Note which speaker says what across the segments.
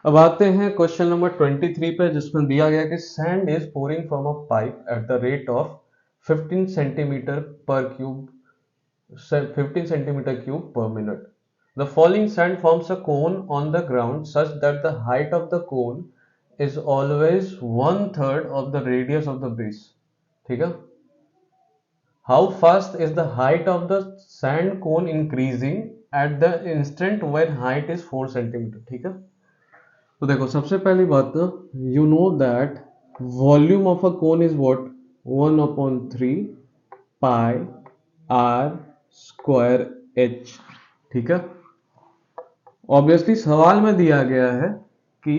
Speaker 1: अब आते हैं क्वेश्चन नंबर 23 पे, जिसमें दिया गया कि sand is pouring from a pipe at the rate of 15 centimetre पर cube 15 centimeter cube per minute. The falling sand forms a cone on the ground such that the height of the cone is always one third of the radius of the base. ठीक है? How fast is the height of the sand cone increasing at the instant when height is 4 centimeter? ठीक है? तो देखो, सबसे पहली बात तो you know that volume of a cone is what? 1/3 pi r square h. ठीक है? ऑब्वियसली सवाल में दिया गया है कि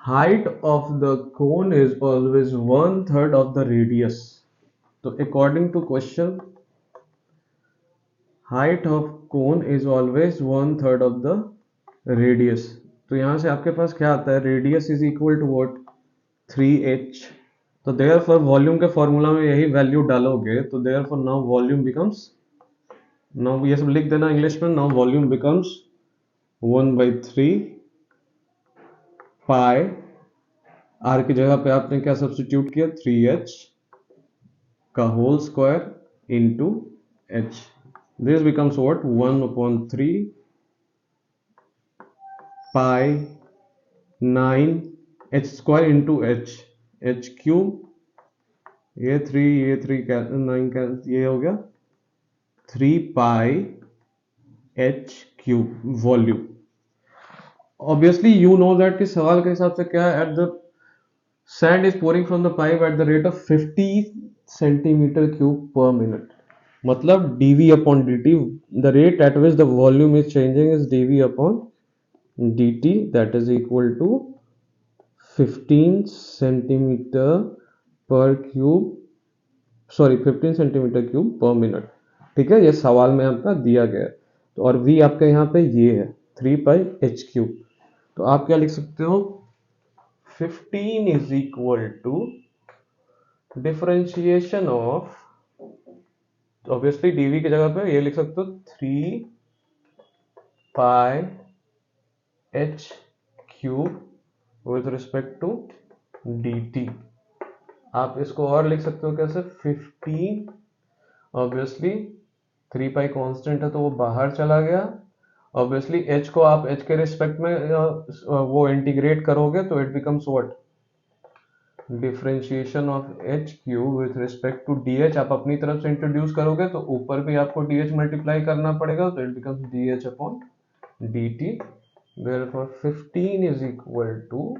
Speaker 1: height of the cone is always one third of the radius. तो according to question, height of cone is always one third of the radius. तो यहां से आपके पास क्या आता है? Radius is equal to what? 3h. तो देयर फॉर वॉल्यूम के फॉर्मूला में यही वैल्यू डालोगे, तो therefore now volume becomes, now ये सब लिख देना इंग्लिश में. नाउ वॉल्यूम बिकम्स 1/3 पाई, आर की जगह पे आपने क्या सब्स्टिट्यूट किया? 3h का whole square into h. This becomes what? 1/3 pi 9 h square into h cube. ये 9 ये हो गया 3 pi h cube volume. Obviously you know that कि सवाल के हिसाब से क्या है? At the sand is pouring from the pipe at the rate of 50 centimeter cube per minute. मतलब dv upon dt, the rate at which the volume is changing is dv upon dt, that is equal to 15 centimeter per cube, sorry 15 centimetre cube पर minute. ठीक है, ये सवाल में आपका दिया गया है. तो और v आपका यहाँ पे ये है 3 पाई h क्यूब. तो आप क्या लिख सकते हो? 15 is equal to differentiation of, obviously dv की जगह पे ये लिख सकते हो 3 pi h cube with respect to dt. आप इसको और लिख सकते हो कैसे? 15, ऑब्वियसली 3 पाई कांस्टेंट है तो वो बाहर चला गया. ऑब्वियसली h को आप h के रिस्पेक्ट में वो इंटीग्रेट करोगे तो it becomes what? Differentiation of H cube with respect to D H. आप अपनी तरफ से इंट्रोड्यूस करोगे तो ऊपर भी आपको डी एच मल्टीप्लाई करना पड़ेगा, तो it becomes D H upon D T. Therefore 15 is equal to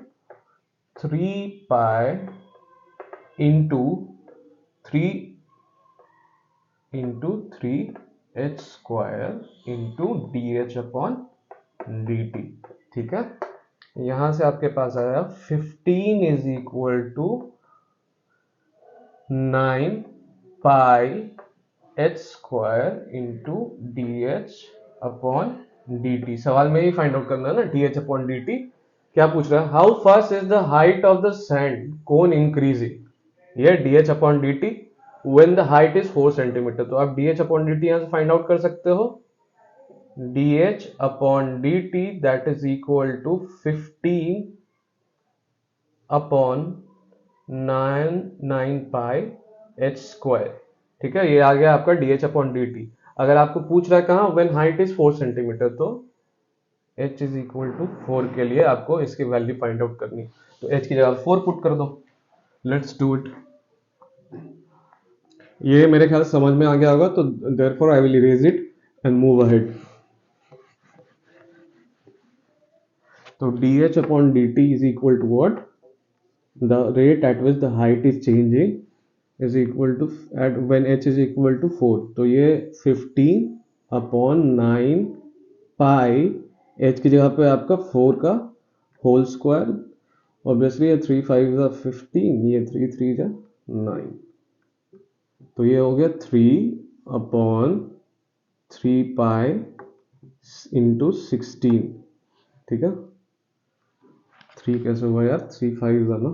Speaker 1: 3 pi into 3 H square into D H upon D T. ठीक है, यहां से आपके पास आया 15 is equal to 9 pi H square into D H upon D T. सवाल में ही फाइंड आउट करना है ना, D H upon D T. क्या पूछ रहा है? How fast is the height of the sand cone increasing. ये D H upon D T when the height is 4 centimetre. तो आप D H upon D T यहां से फाइंड आउट कर सकते हो. dh upon dt that is equal to 15 upon 9 pi h square. ठीक है, ये आ गया आपका dh upon dt. अगर आपको पूछ रहा है कहाँ? when height is 4 सेंटीमीटर, तो h is equal to 4 के लिए आपको इसकी वैल्यू फाइंड आउट करनी. तो h की जगह 4 पुट कर दो. Let's do it. ये मेरे ख्याल से समझ में आ गया होगा, तो therefore I will erase it and move ahead. So dh upon dt is equal to what? The rate at which the height is changing is equal to at when h is equal to 4. तो ये 15 upon 9 pi h की जगह पे आपका 4 का whole square. Obviously ये 3 5 जा 15, ये 3 3 जा 9. तो ये हो गया 3 upon 3 pi इंटू 16. ठीक है, 3 कैसे हुआ यार? 3 5 था ना.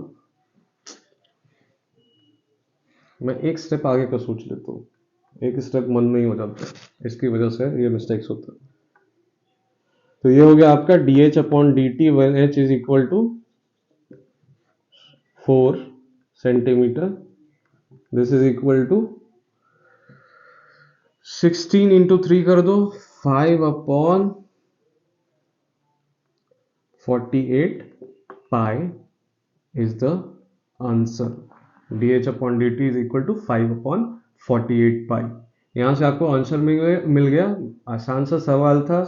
Speaker 1: मैं एक स्टेप आगे का सोच लेता हूँ, एक स्टेप मन में ही हो जाता है, इसकी वजह से ये मिस्टेक्स होता है. तो ये हो गया आपका dH upon dt when h is equal to 4 centimetre. This is equal to 16 into 3 कर दो, 5 upon 48 pi is the answer. dH upon dt is equal to 5 upon 48 pi. यहाँ से आपको आंसर मिल गया. आसान सा सवाल था,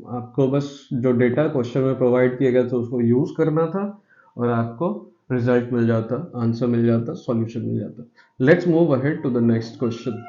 Speaker 1: आपको बस जो डेटा क्वेश्चन में प्रोवाइड किया गया था उसको यूज करना था और आपको रिजल्ट मिल जाता, आंसर मिल जाता, सॉल्यूशन मिल जाता. Let's move ahead to the next question.